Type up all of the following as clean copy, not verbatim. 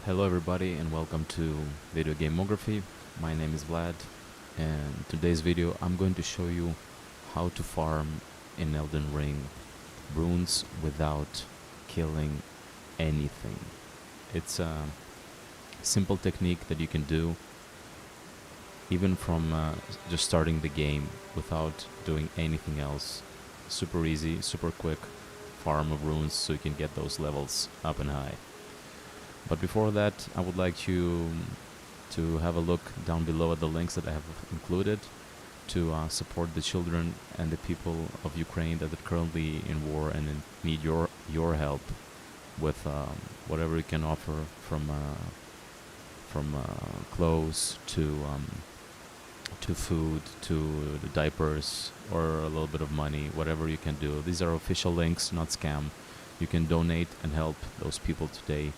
Hello everybody and welcome to Video Gameography. My name is Vlad, and in today's video I'm going to show you how to farm in Elden Ring runes without killing anything. It's a simple technique that you can do even from just starting the game without doing anything else. Super easy, super quick farm of runes so you can get those levels up and high. But before that, I would like you to have a look down below at the links that I have included to support the children and the people of Ukraine that are currently in war and need your help with whatever you can offer from clothes to food to the diapers or a little bit of money, whatever you can do. These are official links, not scam. You can donate and help those people today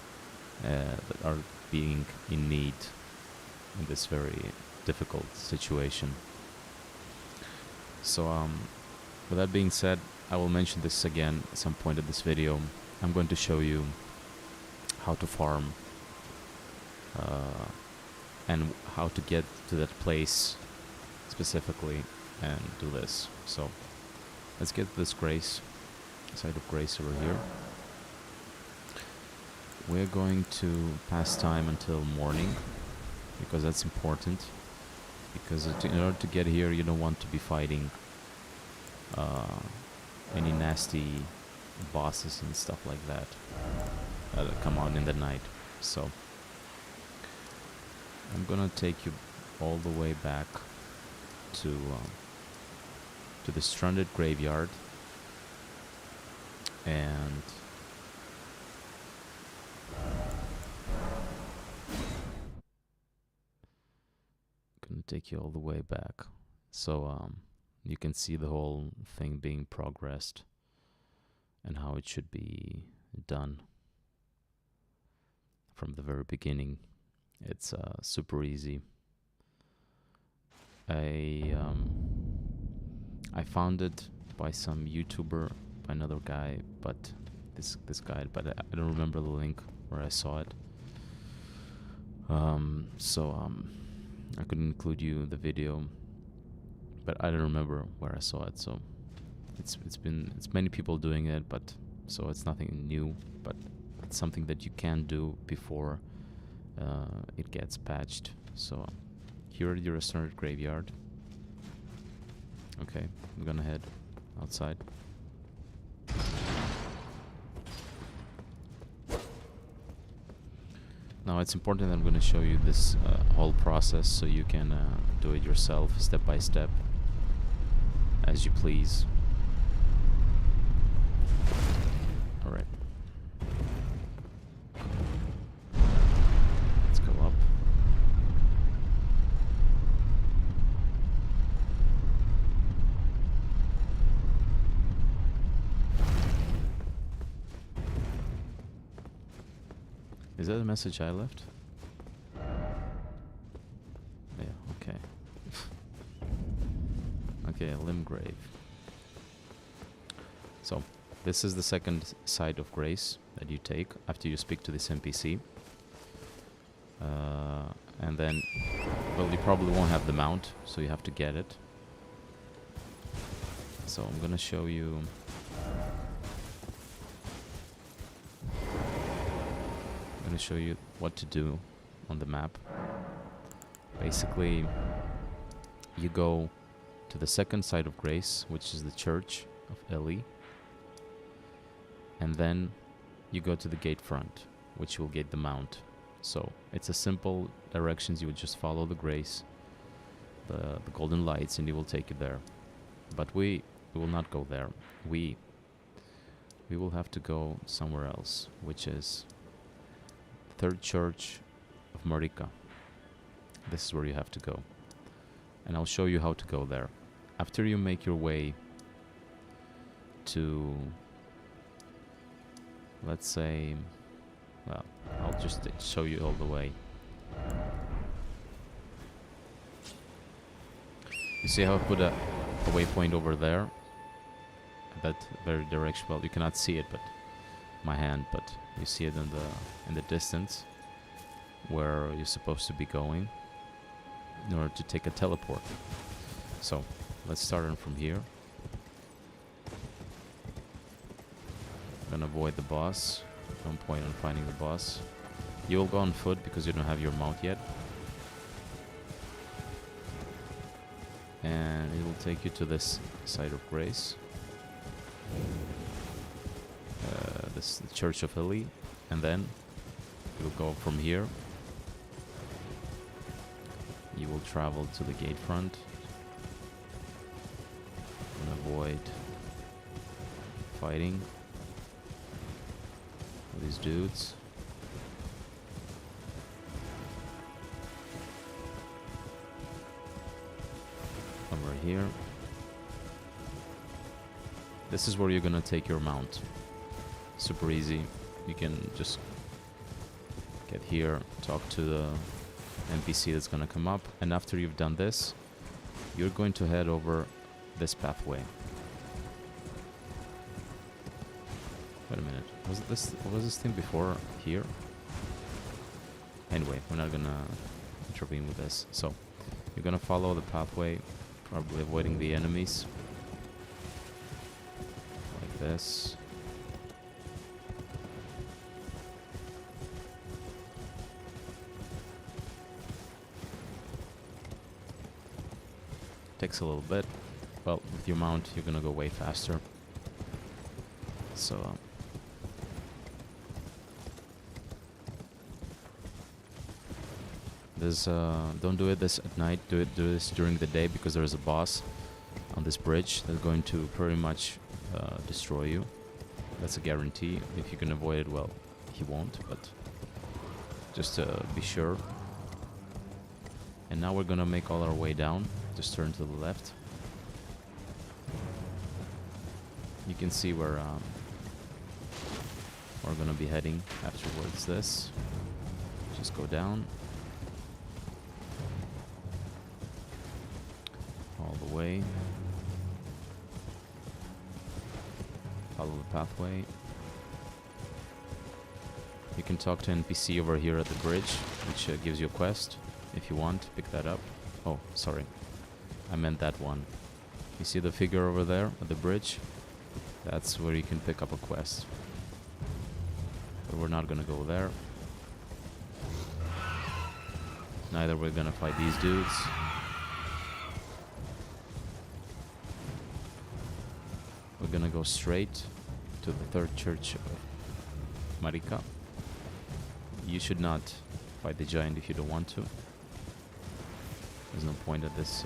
that are being in need in this very difficult situation. So with that being said, I will mention this again at some point in this video. I'm going to show you how to farm and how to get to that place specifically and do this. So let's get this site of grace over here. We're going to pass time until morning because that's important, because in order to get here you don't want to be fighting any nasty bosses and stuff like that that come out in the night. So I'm gonna take you all the way back to the stranded graveyard, and gonna take you all the way back so you can see the whole thing being progressed and how it should be done from the very beginning. It's super easy. I found it by some YouTuber, by another guy, but this guy, but I don't remember the link where I saw it. I couldn't include you in the video, but I don't remember where I saw it. So it's many people doing it, but so it's nothing new, but it's something that you can do before it gets patched. So here at your standard graveyard. Okay, I'm gonna head outside. Now it's important that I'm going to show you this whole process so you can do it yourself, step by step, as you please. Alright. Let's go up. Is that a message I left? Yeah, okay. Okay, a limb grave. So, this is the second site of grace that you take after you speak to this NPC. And then, well, you probably won't have the mount, so you have to get it. So I'm gonna show you... show you what to do on the map. Basically, you go to the second site of grace, which is the church of Eli, and then you go to the gate front, which will gate the mount. So it's a simple directions. You would just follow the grace, the golden lights, and it will take you there. But we will not go there. We will have to go somewhere else, which is Third Church of Marika. This is where you have to go, and I'll show you how to go there. After you make your way to, let's say, well, I'll just show you all the way. You see how I put a waypoint over there? That very direction. Well, you cannot see it, but my hand, but you see it in the distance. where you're supposed to be going in order to take a teleport. So let's start on from here. I'm gonna avoid the boss. No point in finding the boss. You'll go on foot because you don't have your mount yet. And it will take you to this site of grace. This is the Church of Eli. And then you'll go from here. You will travel to the gate front. And avoid fighting with these dudes. Over here. This is where you're gonna take your mount. Super easy. You can just get here, talk to the NPC that's gonna come up, and after you've done this, you're going to head over this pathway. Wait a minute. Was this thing before here? Anyway, we're not gonna intervene with this. So you're gonna follow the pathway, probably avoiding the enemies. Like this. Takes a little bit. Well, with your mount, you're gonna go way faster. So don't do this at night. Do this during the day because there's a boss on this bridge that's going to pretty much destroy you. That's a guarantee. If you can avoid it, well, he won't. But just to be sure. And now we're gonna make all our way down. Just turn to the left. You can see where we're gonna be heading afterwards. This. Just go down. All the way. Follow the pathway. You can talk to NPC over here at the bridge, which gives you a quest. If you want, pick that up. Oh, sorry. I meant that one. You see the figure over there at the bridge? That's where you can pick up a quest. But we're not gonna go there. Neither we're gonna fight these dudes. We're gonna go straight to the third church of Marika. You should not fight the giant if you don't want to. There's no point at this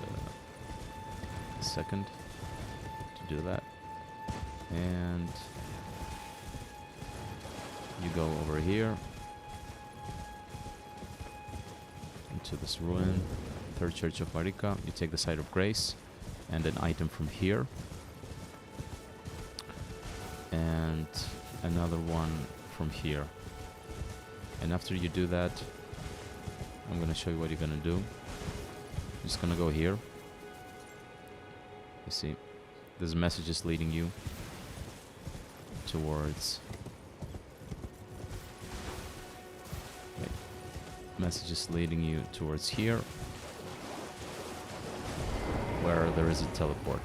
second to do that. And you go over here into this ruin, third church of Marika. You take the site of grace and an item from here. And another one from here. And after you do that, I'm gonna show you what you're gonna do. I'm just gonna go here. You see, there's messages leading you towards. Wait, messages leading you towards here, where there is a teleport.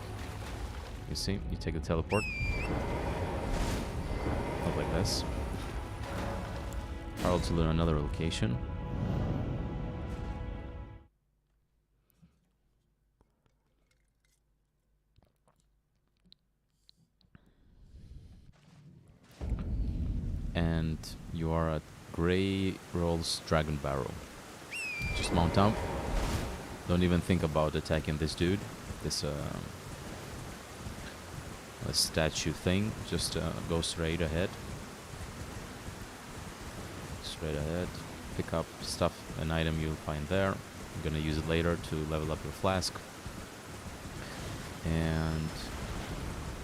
You see, you take the teleport. Up like this. Travel to another location. And you are at Grey Roll's Dragon Barrow. Just mount up. Don't even think about attacking this dude. This a statue thing. Just go straight ahead. Straight ahead. Pick up stuff, an item you'll find there. I'm gonna use it later to level up your flask. And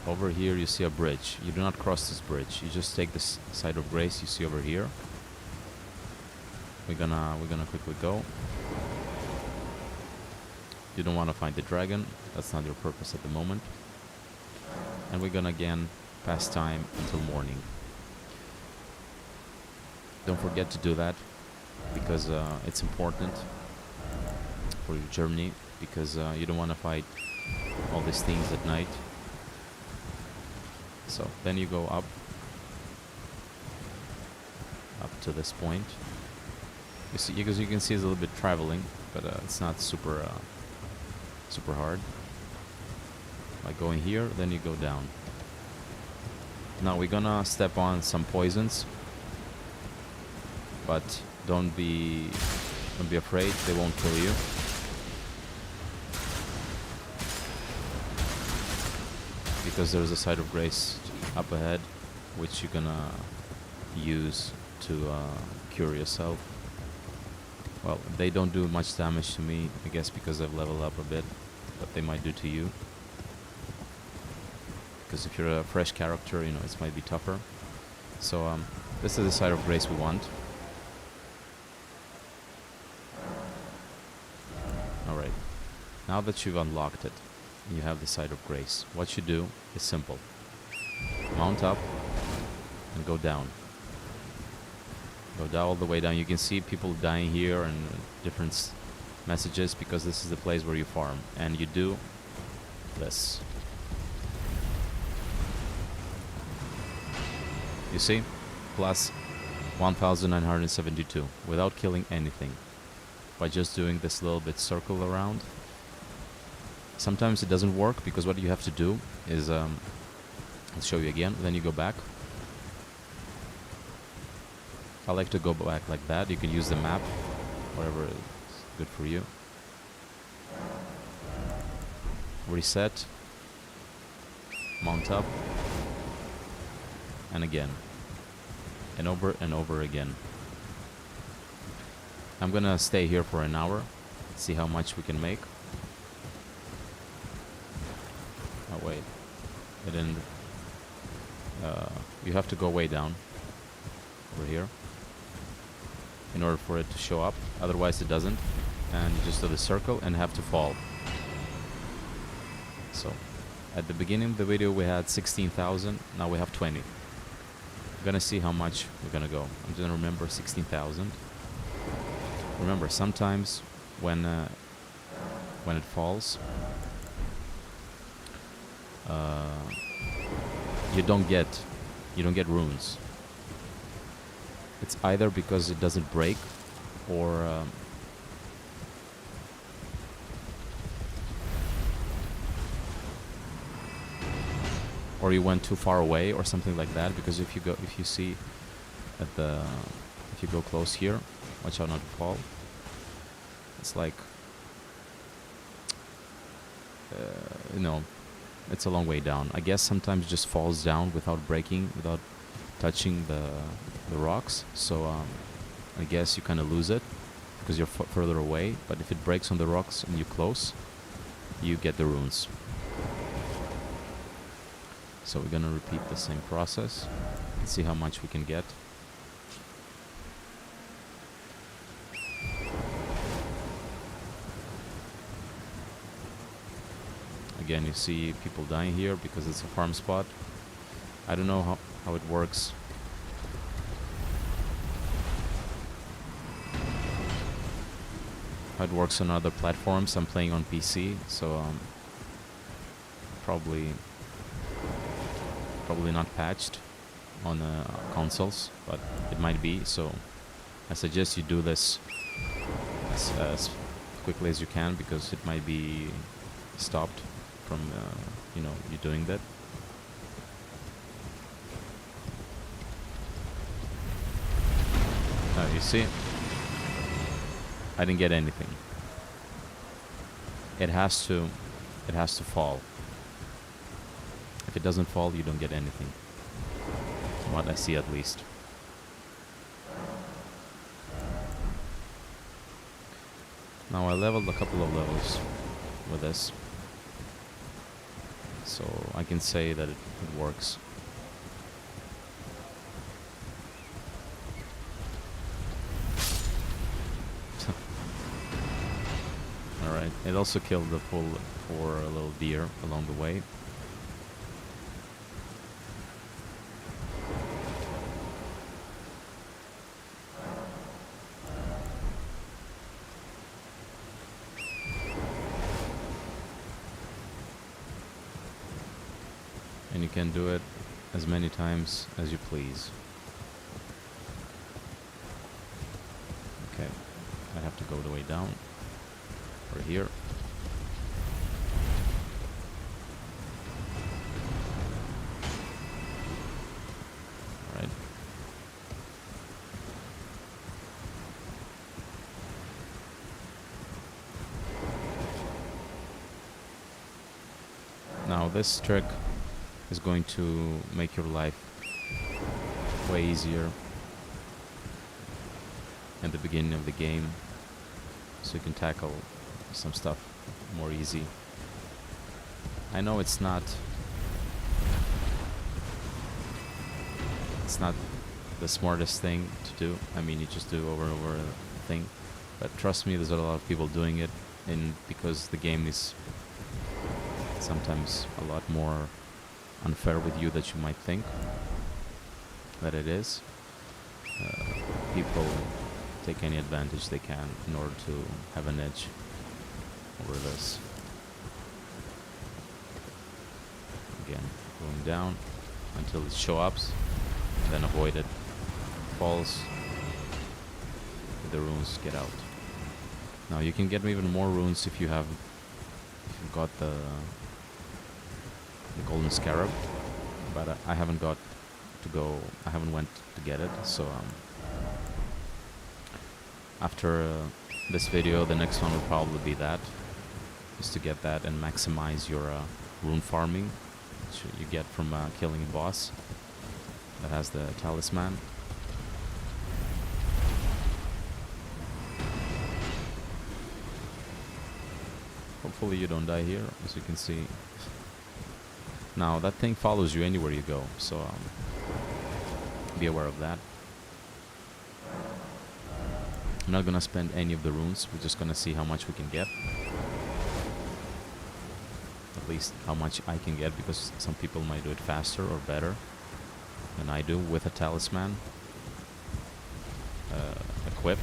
over here you see a bridge. You do not cross this bridge. You just take this side of grace you see over here. We're gonna quickly go. You don't want to find the dragon. That's not your purpose at the moment. And we're gonna again pass time until morning. Don't forget to do that. because it's important for your journey, because you don't want to fight all these things at night. So then you go up to this point. You see, because you can see it's a little bit traveling, but it's not super super hard. By going here, then you go down. Now we're gonna step on some poisons, but don't be afraid, they won't kill you. Because there's a site of grace up ahead, which you're gonna use to cure yourself. Well, they don't do much damage to me, I guess because I've leveled up a bit, but they might do to you. Because if you're a fresh character, you know, it might be tougher. So this is the site of grace we want. Alright, now that you've unlocked it, you have the site of grace. What you do is simple. Mount up and go down. Go down all the way down. You can see people dying here and different messages, because this is the place where you farm. And you do this. You see? Plus 1972 without killing anything. By just doing this little bit circle around. Sometimes it doesn't work, because what you have to do is I'll show you again, then you go back. I like to go back like that. You can use the map, whatever is good for you. Reset. Mount up. And again. And over again. I'm gonna stay here for an hour, see how much we can make. Oh wait, it didn't. You have to go way down over here in order for it to show up, otherwise it doesn't. And you just do the circle and have to fall. So at the beginning of the video we had 16,000, now we have 20. We're gonna see how much we're gonna go. I'm gonna remember 16,000. Remember, sometimes when it falls, you don't get runes. It's either because it doesn't break, or you went too far away or something like that. Because if you see at the, if you go close here, watch out not to fall. It's like, you know, it's a long way down. I guess sometimes it just falls down without breaking, without touching the rocks. So I guess you kind of lose it because you're further away. But if it breaks on the rocks and you're close, you get the runes. So we're gonna repeat the same process and see how much we can get. Again, you see people dying here because it's a farm spot. I don't know how it works. How it works on other platforms. I'm playing on PC, so probably not patched on consoles, but it might be. So I suggest you do this as quickly as you can, because it might be stopped from you know, you doing that. You see, I didn't get anything. It has to fall. If it doesn't fall, you don't get anything. From what I see, at least. Now I leveled a couple of levels with this, so I can say that it works. Alright, it also killed the four little deer along the way. and you can do it as many times as you please. Okay, I have to go the way down, or here. Alright. Now this trick is going to make your life way easier at the beginning of the game, so you can tackle some stuff more easy. I know it's not the smartest thing to do. I mean, you just do over and over the thing, but trust me, there's a lot of people doing it, and because the game is sometimes a lot more unfair with you than you might think that it is, people take any advantage they can in order to have an edge over this. Again, going down until it shows up, then avoid it. Falls, the runes get out. Now you can get even more runes if you've got the golden scarab, but I haven't went to get it, so after this video, the next one will probably be that, is to get that and maximize your rune farming, which you get from killing a boss that has the talisman. Hopefully you don't die here, as you can see. Now that thing follows you anywhere you go, so be aware of that. I'm not gonna spend any of the runes, we're just gonna see how much we can get. At least how much I can get, because some people might do it faster or better than I do with a talisman equipped.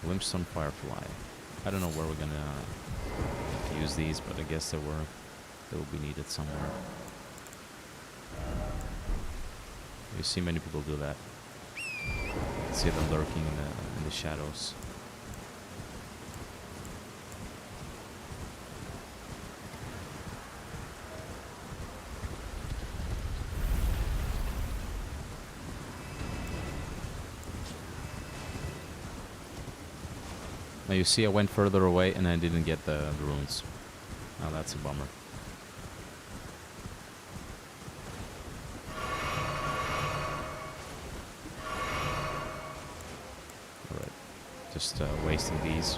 Limestone firefly. I don't know where we're gonna use these, but I guess they will be needed somewhere. You see many people do that. See them lurking in the shadows. Now you see I went further away and I didn't get the runes. Now that's a bummer. Alright, just wasting these.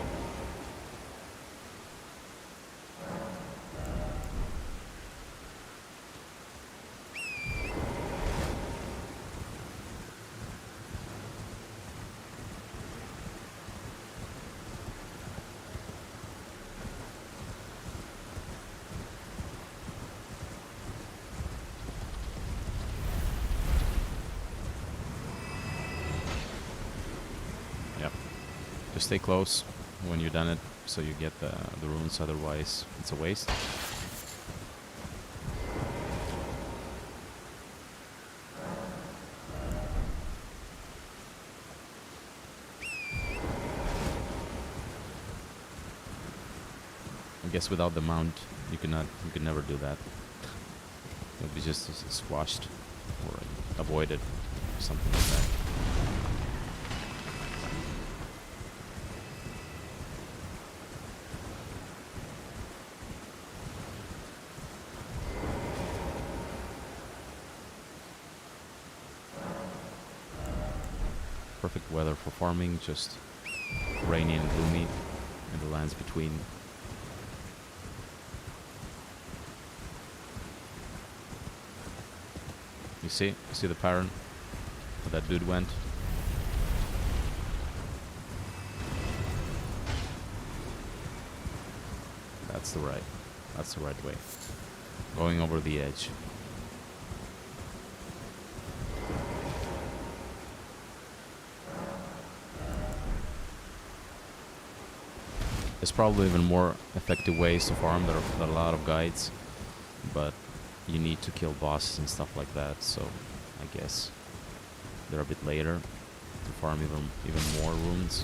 Just stay close when you're done it, so you get the runes, otherwise it's a waste. I guess without the mount, you could never do that. It would be just squashed or avoided, or something like that. Perfect weather for farming, just rainy and gloomy in the lands between. You see the pattern where that dude went? That's the right way. Going over the edge. There's probably even more effective ways to farm. There are a lot of guides, but you need to kill bosses and stuff like that, so I guess they're a bit later to farm even more runes.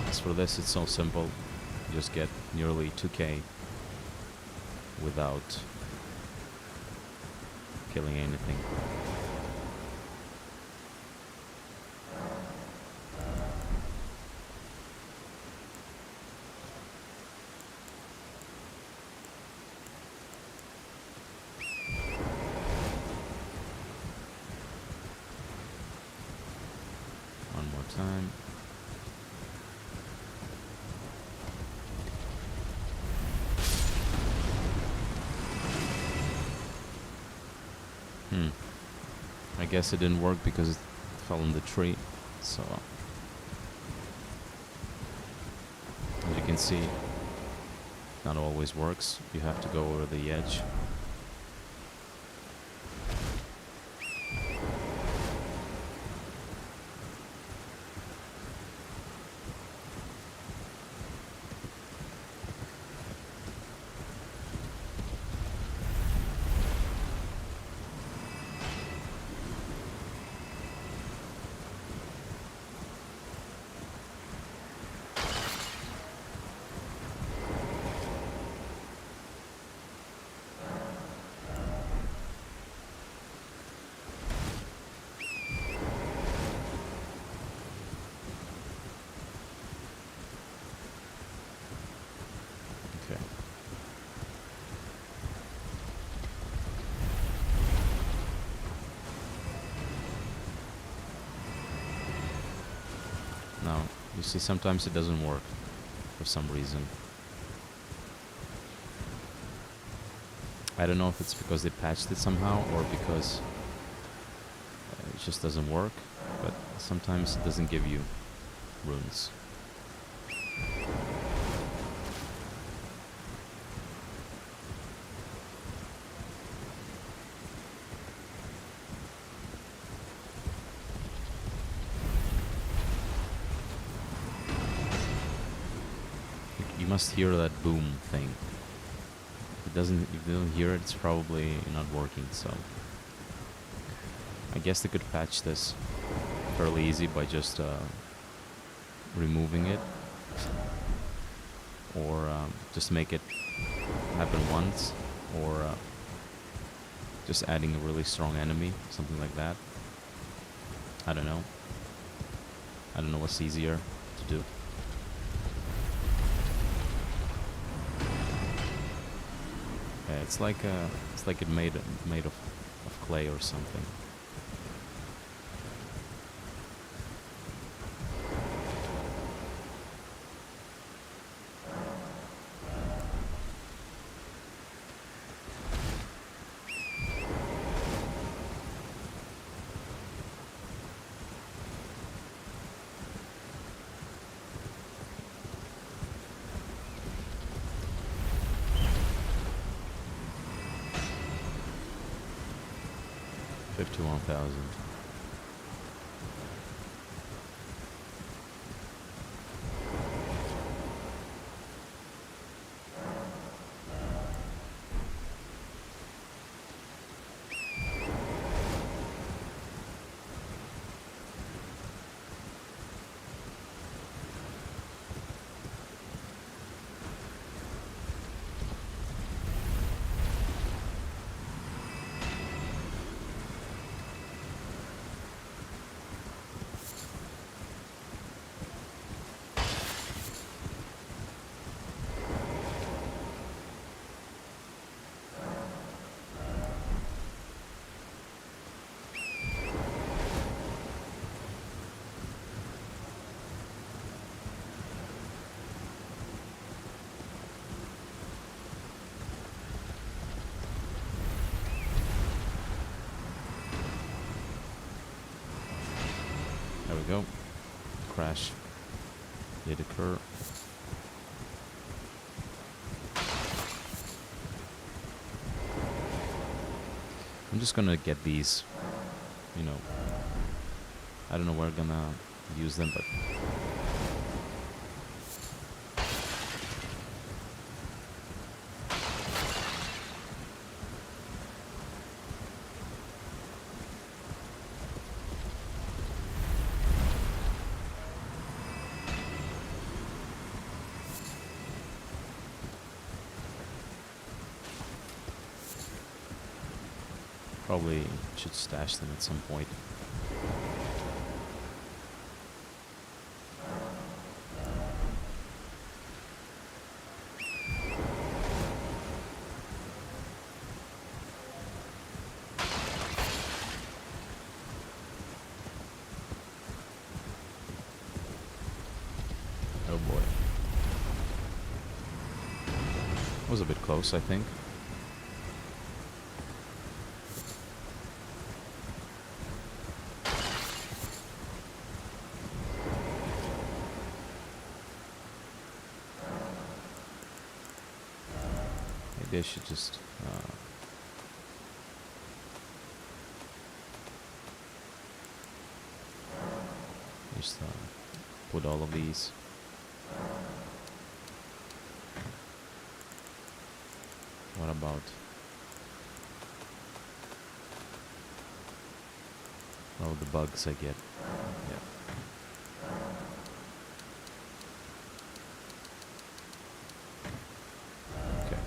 As for this, it's so simple. You just get nearly 2k without killing anything. One more time. I guess it didn't work because it fell in the tree. So, as you can see, not always works. You have to go over the edge. Okay. Now, you see, sometimes it doesn't work for some reason. I don't know if it's because they patched it somehow or because it just doesn't work, but sometimes it doesn't give you runes. You must hear that boom thing. If you don't hear it, it's probably not working, so I guess they could patch this fairly easy by just removing it, or just make it happen once, or just adding a really strong enemy, something like that. I don't know. I don't know what's easier to do. Yeah, it's like it made of clay or something. $51,000. There we go. Crash did occur. I'm just gonna get these, you know, I don't know where I'm gonna use them, but Probably should stash them at some point. Oh boy. Was a bit close, I think. Maybe I should just put all of these. What about all the bugs I get? Yeah. Okay.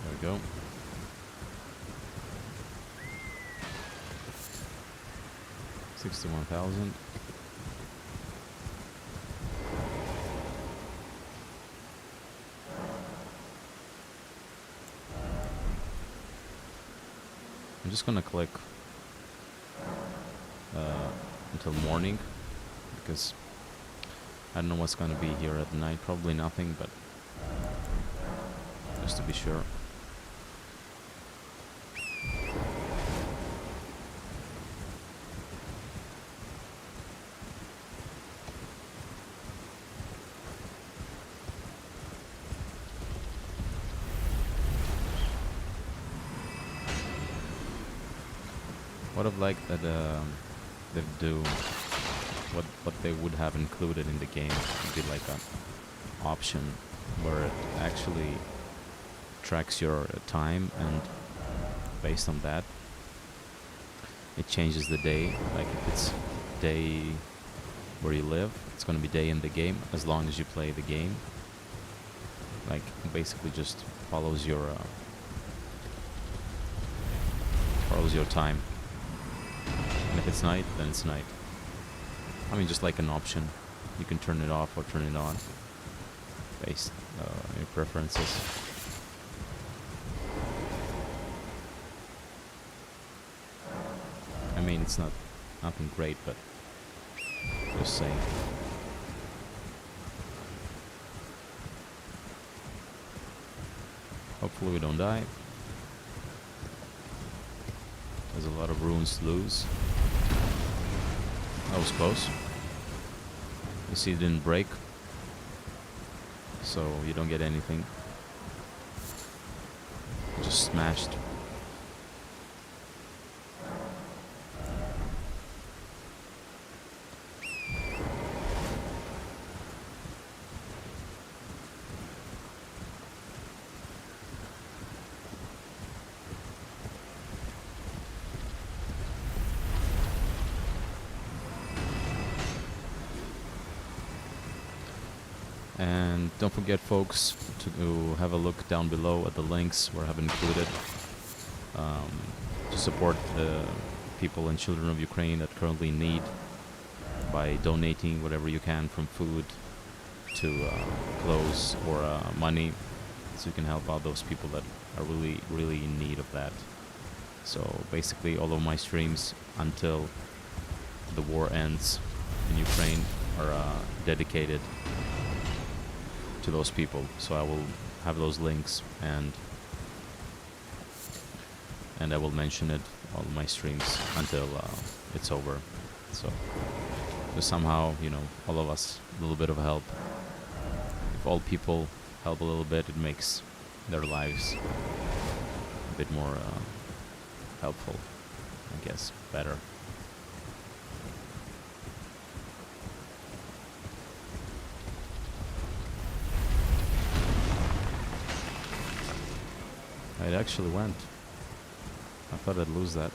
There we go. $61,000. I'm just gonna click until morning, because I don't know what's gonna be here at night. Probably nothing, but just to be sure. Would have liked that they do what they would have included in the game. Would be like an option where it actually tracks your time, and based on that it changes the day. Like if it's day where you live, it's gonna be day in the game as long as you play the game. Like basically just follows your time. And if it's night, then it's night. I mean, just like an option. You can turn it off or turn it on based on your preferences. I mean, it's nothing great, but just saying. Hopefully we don't die. There's a lot of runes to lose. That was close. You see, it didn't break, so you don't get anything. It just smashed. And don't forget, folks, to have a look down below at the links where I have included to support the people and children of Ukraine that currently need, by donating whatever you can, from food to clothes or money, so you can help out those people that are really, really in need of that. So basically all of my streams until the war ends in Ukraine are dedicated to those people. So I will have those links, and I will mention it on my streams until it's over. So just somehow, you know, all of us a little bit of help. If all people help a little bit, it makes their lives a bit more helpful, I guess, better. actually went. I thought I'd lose that.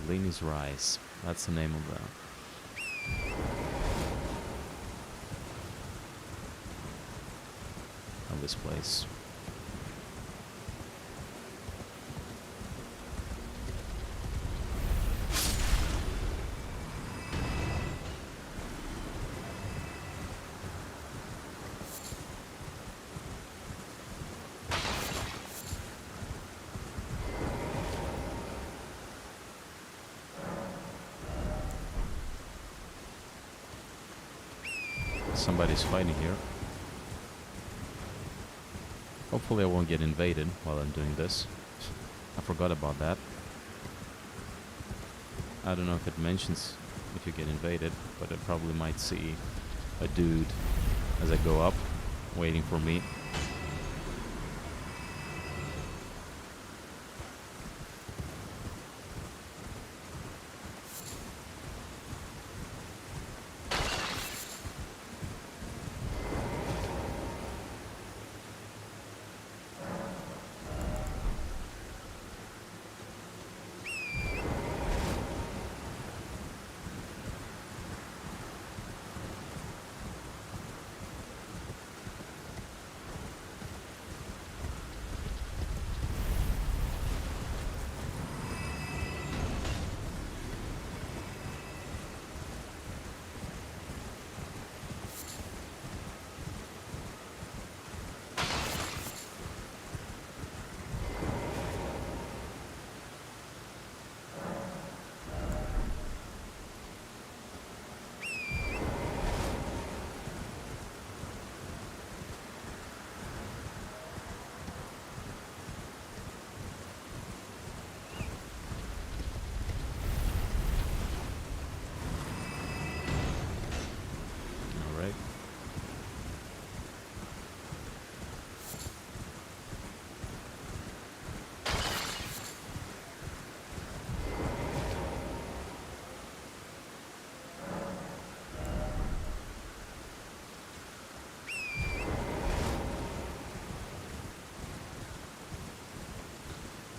Leanie's Rise. That's the name of this place. Somebody's fighting here. Hopefully I won't get invaded while I'm doing this. I forgot about that. I don't know if it mentions if you get invaded, but I probably might see a dude as I go up, waiting for me.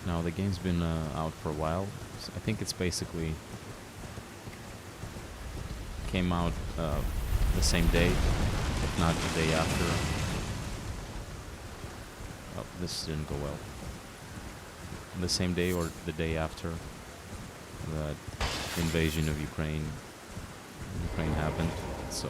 Now the game's been out for a while. So I think it's basically came out the same day, if not the day after. Oh, this didn't go well. The same day or the day after the invasion of Ukraine happened. So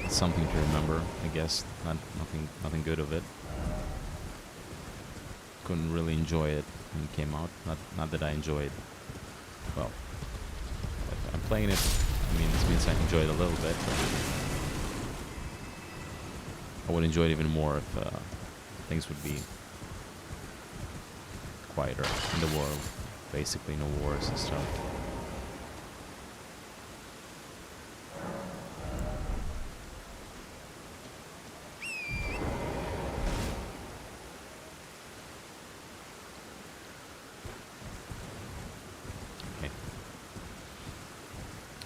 it's something to remember, I guess. Nothing good of it. Couldn't really enjoy it when it came out. Not that I enjoyed. Well, I'm playing it. I mean, this means I enjoy it a little bit. But I would enjoy it even more if things would be quieter in the world. Basically, no wars and stuff.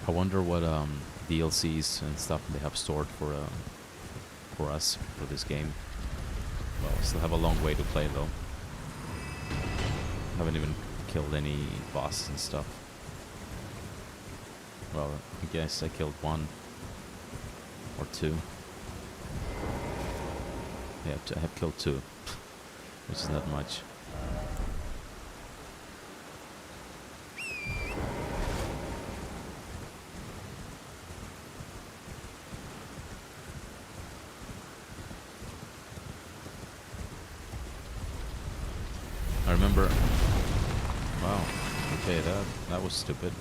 I wonder what DLCs and stuff they have stored for us for this game. Well, we still have a long way to play though. Haven't even killed any bosses and stuff. Well, I guess I killed one or two. Yeah, I have killed two, which is not much. I remember. Wow. Okay, that was stupid.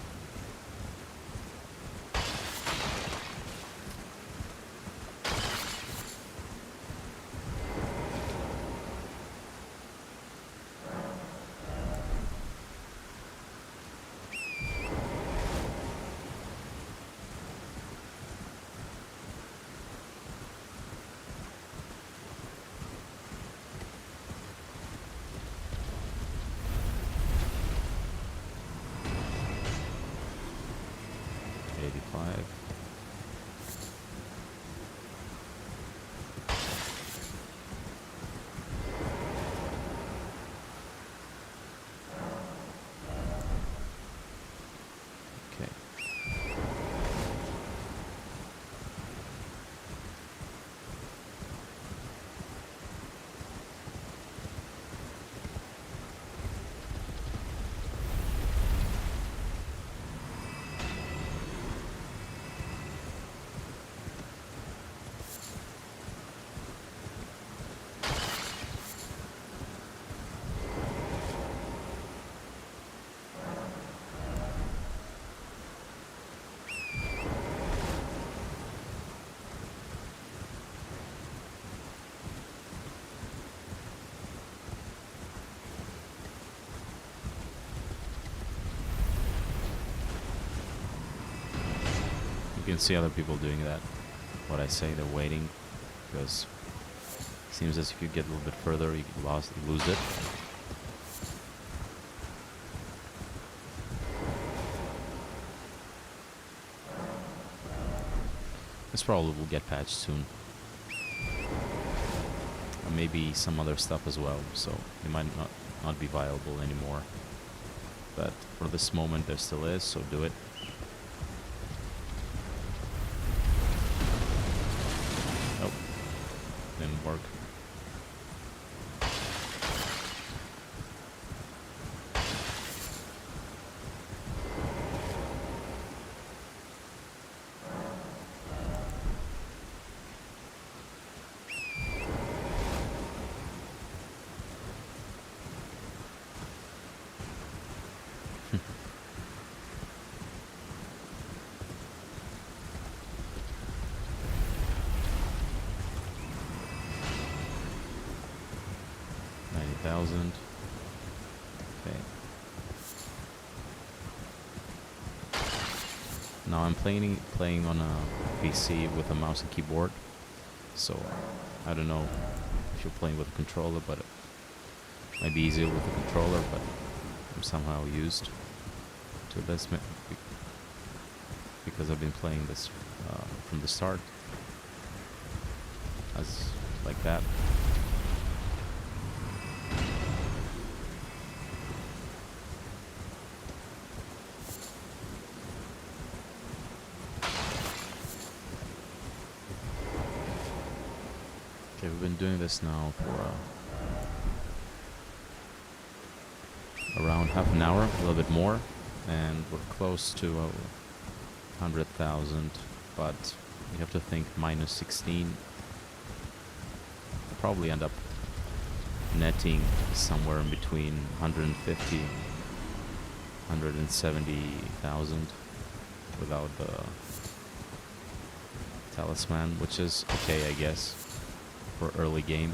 5. Okay. You can see other people doing that. What I say, they're waiting, because it seems as if you get a little bit further, you lose it. This probably will get patched soon. And maybe some other stuff as well, so it might not be viable anymore. But for this moment there still is, so do it. Oh, didn't work. $90,000. Okay. Now I'm playing on a PC with a mouse and keyboard, so I don't know if you're playing with a controller, but it might be easier with a controller, but I'm somehow used to this because I've been playing this from the start as like that. Okay, we've been doing this now for around half an hour, a little bit more, and we're close to 100,000, but you have to think minus 16. I'll probably end up netting somewhere in between 150, 170,000 without the talisman, which is okay, I guess, for early game.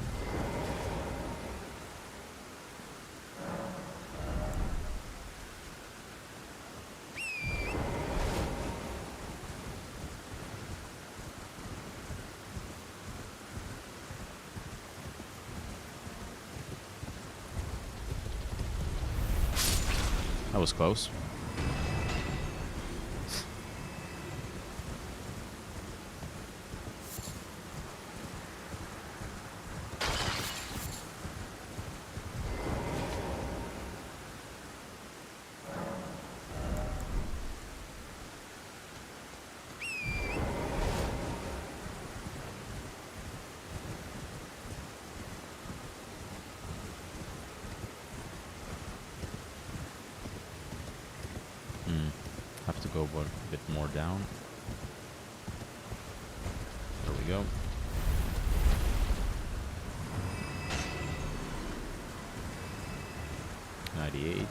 That was close. Have to go a bit more down. There we go. $98.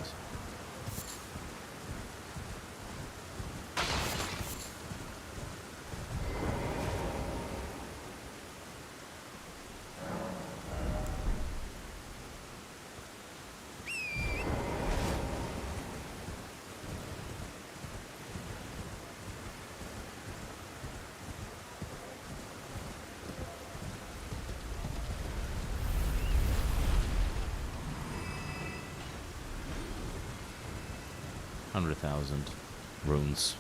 $100,000 runes.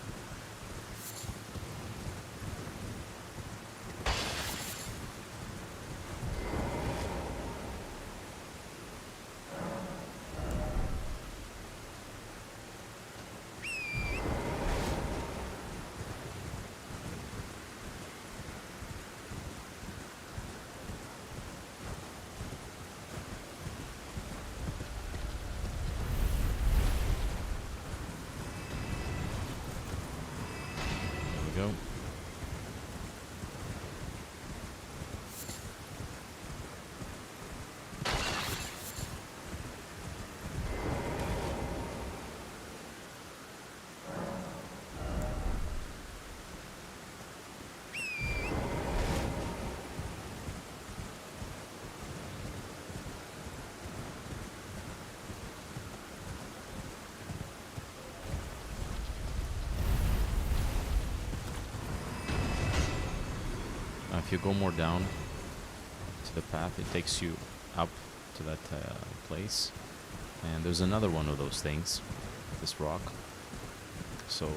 go. If you go more down to the path, it takes you up to that place. And there's another one of those things, this rock. So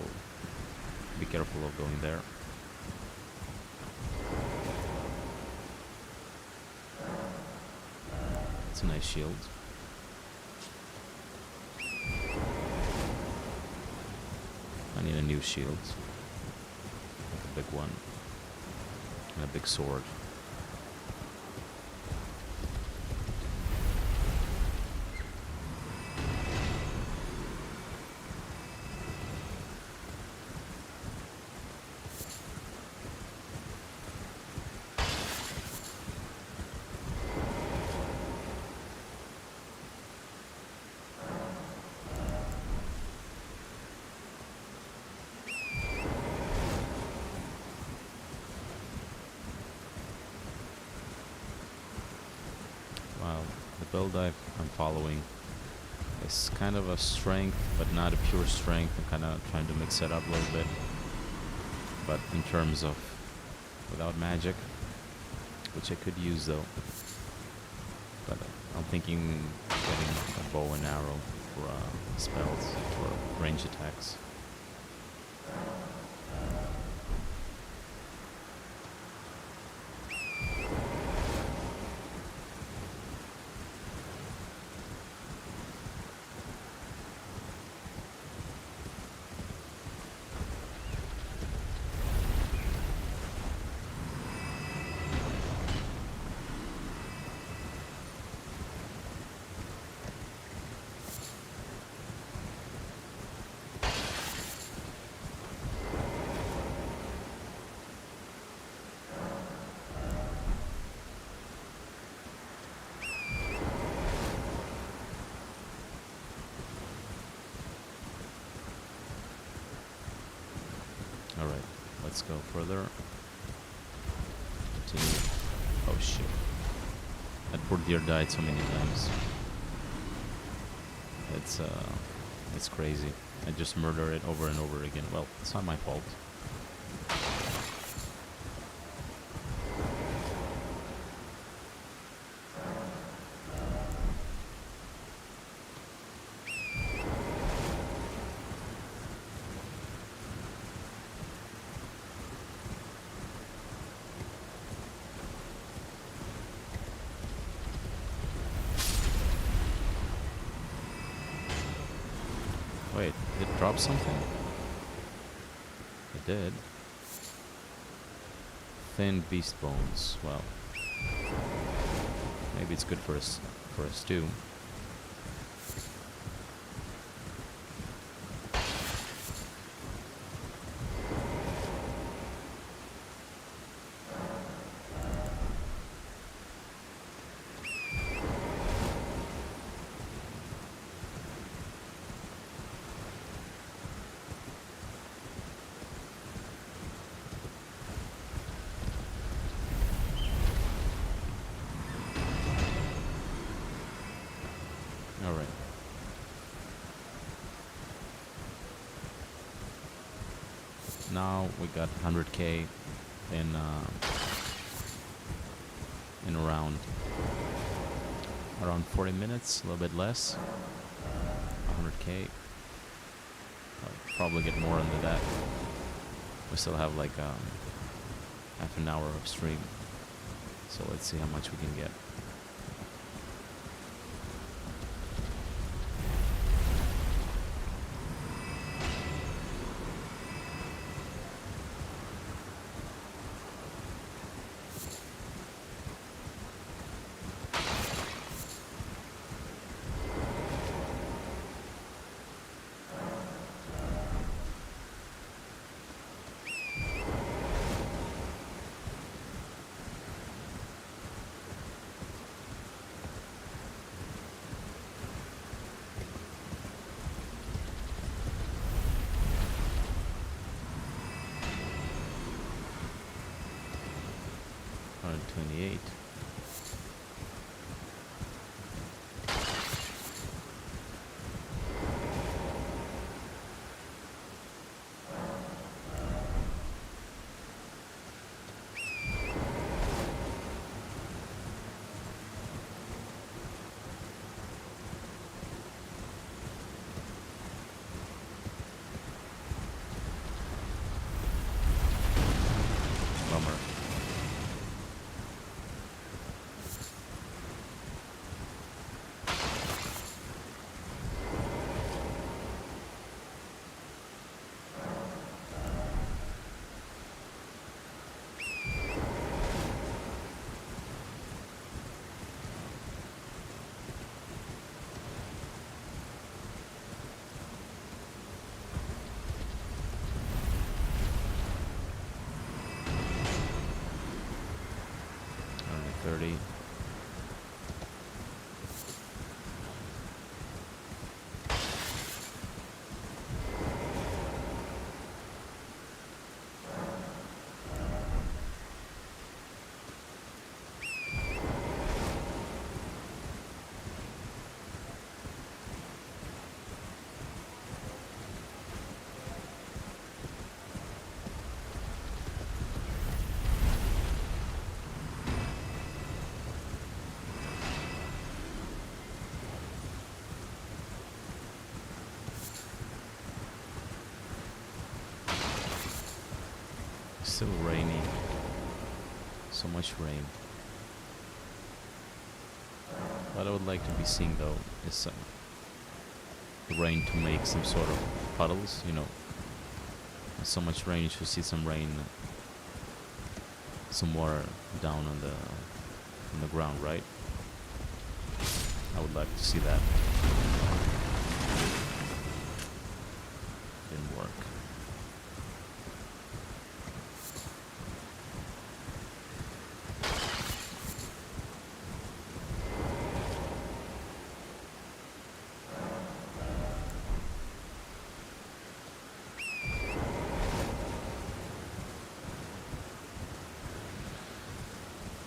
be careful of going there. It's a nice shield. I need a new shield, like a big one. And a big sword. The build I'm following is kind of a strength, but not a pure strength. I'm kind of trying to mix it up a little bit. But in terms of without magic, which I could use though. But I'm thinking getting a bow and arrow for spells, for range attacks. Alright, let's go further. Continue. Oh shit. That poor deer died so many times. It's crazy. I just murder it over and over again. Well, it's not my fault. Wait, did it drop something? It did. Thin beast bones. Well, maybe it's good for us too. Alright. Now we got 100k in around 40 minutes, a little bit less. 100k. I'll probably get more under that. We still have like half an hour of stream. So let's see how much we can get. 128. Bummer. Only 30. Still rainy. So much rain. What I would like to be seeing though is the rain to make some sort of puddles, you know. So much rain, you should see some rain, some water down on the ground, right? I would like to see that. Didn't work.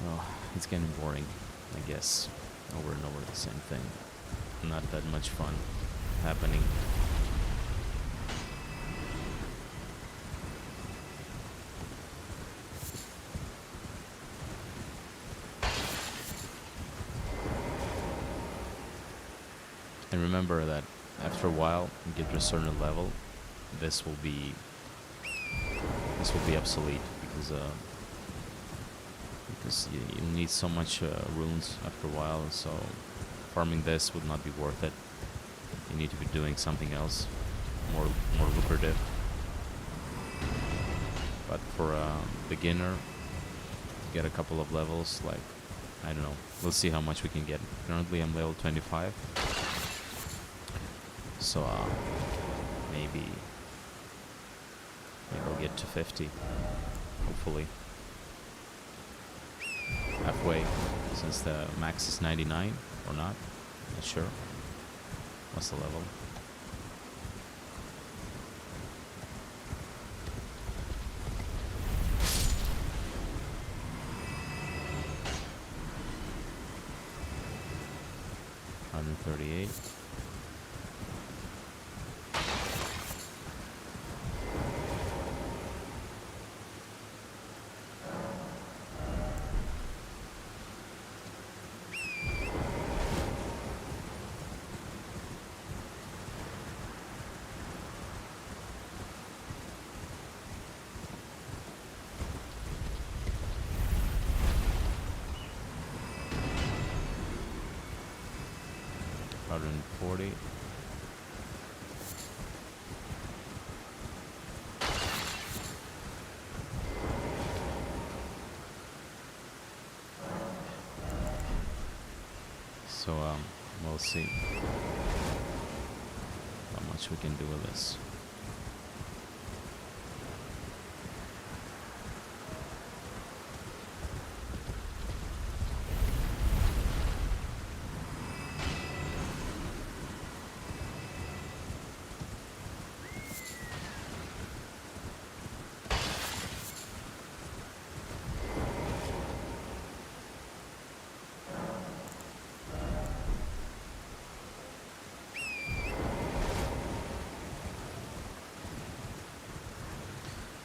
Well, it's getting boring, I guess. Over and over the same thing. Not that much fun happening. And remember that after a while, you get to a certain level, this will be obsolete because you need so much runes after a while. So farming this would not be worth it. You need to be doing something else, more lucrative. But for a beginner, get a couple of levels. Like, I don't know. We'll see how much we can get. Currently, I'm level 25. So maybe I'll get to 50, hopefully. Halfway, since the max is 99 or not. Not sure. What's the level? $138. $140. So we'll see how much we can do with this.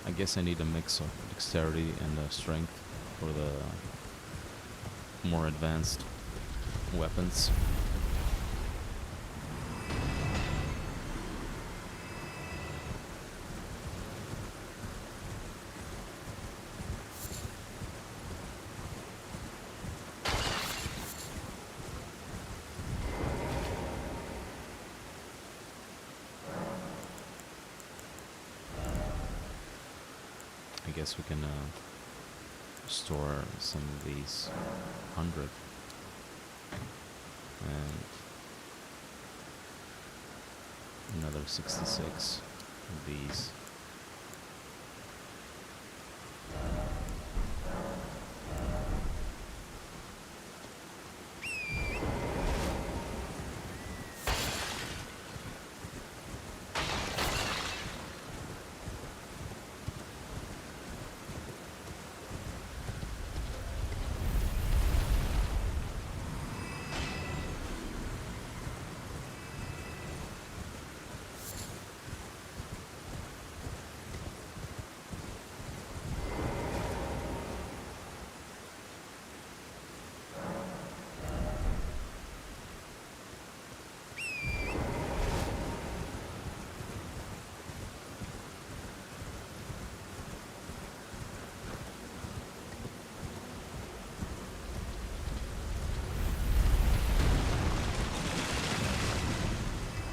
I guess I need a mix of dexterity and strength for the more advanced weapons. I guess we can store some of these 100 and another 66 of these.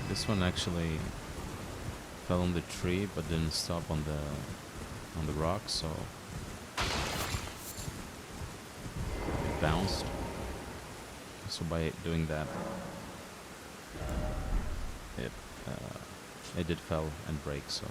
This one actually fell on the tree but didn't stop on the rock, so it bounced. So by doing that, it did fell and break. So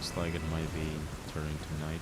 looks like it might be turning to night.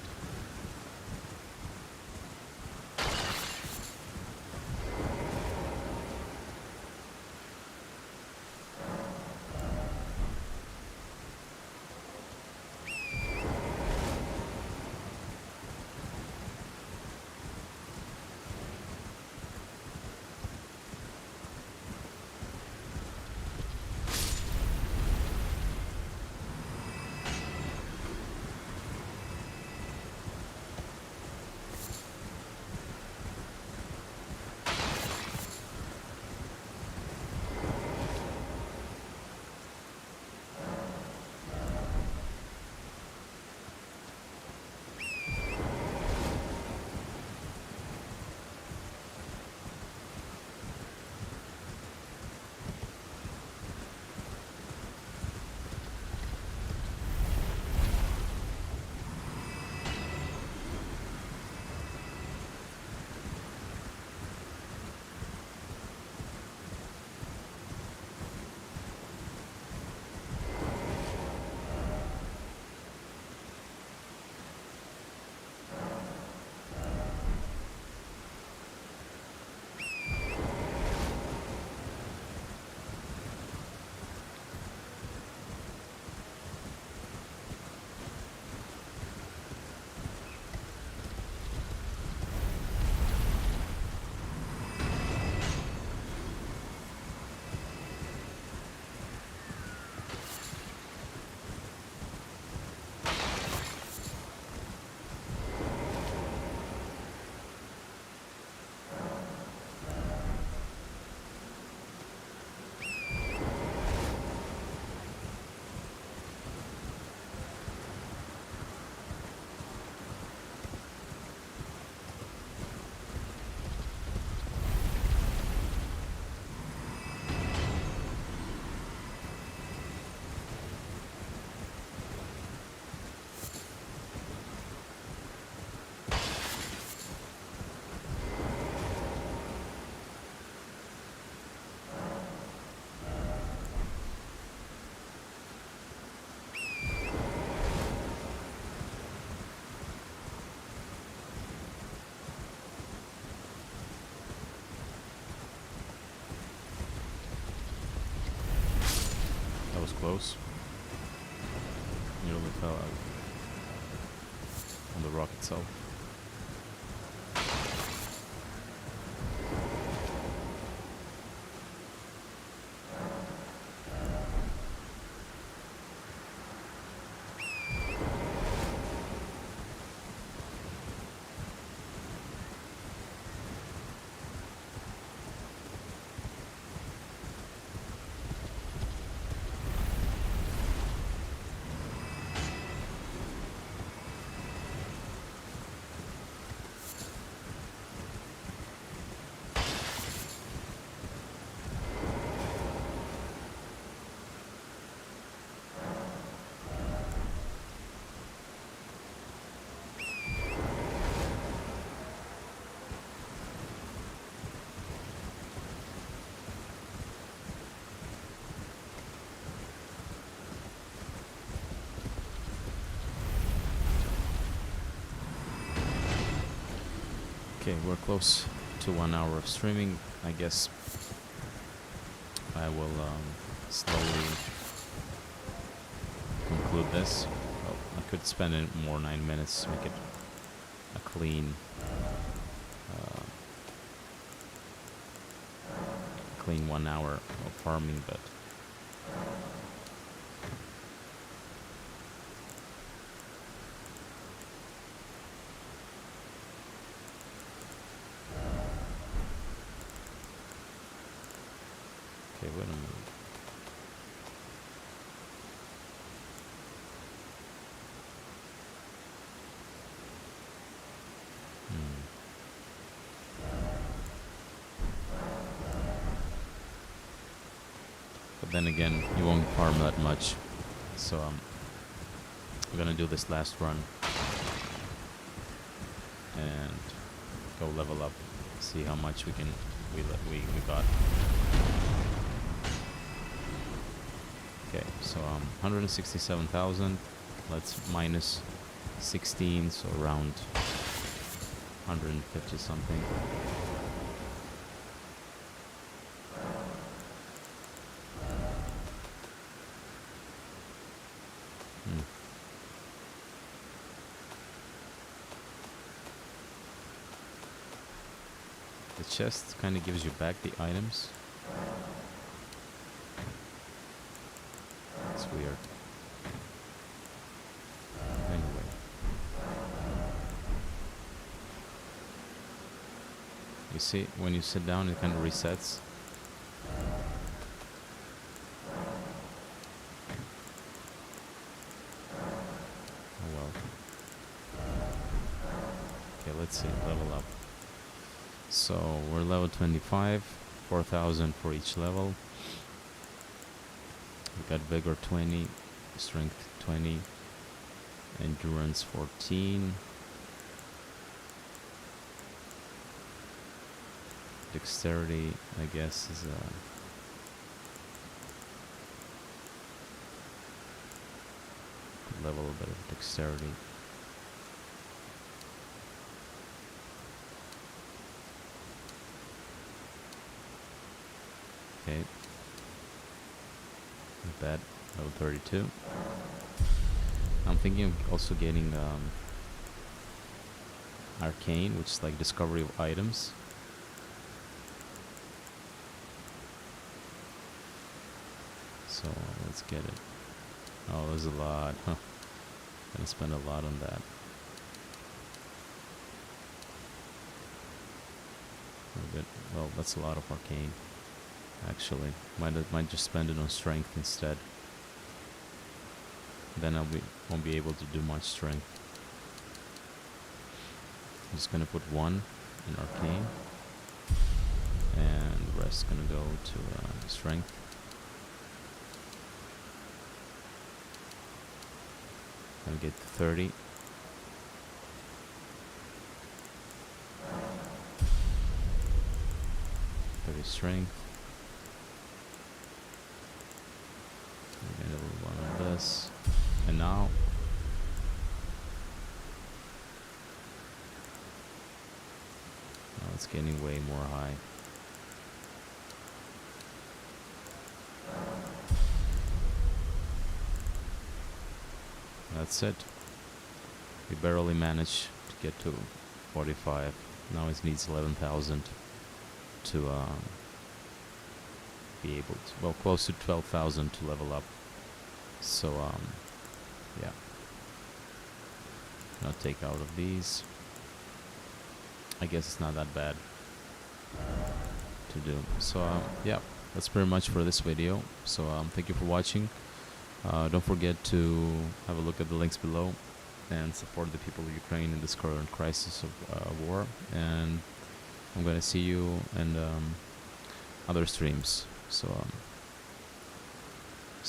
close. Nearly fell out on the rock itself. Okay, we're close to 1 hour of streaming. I guess I will slowly conclude this. Well, I could spend more 9 minutes, make it a clean, clean 1 hour of farming, but okay, wait a minute. But then again, you won't farm that much, so I'm gonna do this last run and go level up, see how much we got. Okay, so 167,000. Let's minus 16, so around 150 something. The chest kind of gives you back the items. It's weird. Anyway. You see, when you sit down, it kind of resets. Oh well. Okay, let's see, level up. So we're level 25, 4,000 for each level. We got vigor 20, strength 20, endurance 14, dexterity, I guess, is level a bit of dexterity. Okay, not bad. Level 32. I'm thinking of also getting arcane, which is like discovery of items. So let's get it. Oh, there's a lot. Huh. Gonna spend a lot on that. A bit. Well, that's a lot of arcane. Actually, might just spend it on strength instead. Then won't be able to do much strength. I'm just gonna put 1 in arcane, and the rest gonna go to strength. Gonna get to 30. Strength. We're gonna do 1 of this, and now it's getting way more high. that's it. We barely managed to get to 45. Now it needs 11,000 to be able to, well, close to 12,000 to level up. So yeah, I'll take out of these. I guess it's not that bad to do. So yeah, that's pretty much for this video. So thank you for watching. Don't forget to have a look at the links below and support the people of Ukraine in this current crisis of war. And I'm gonna see you in other streams. So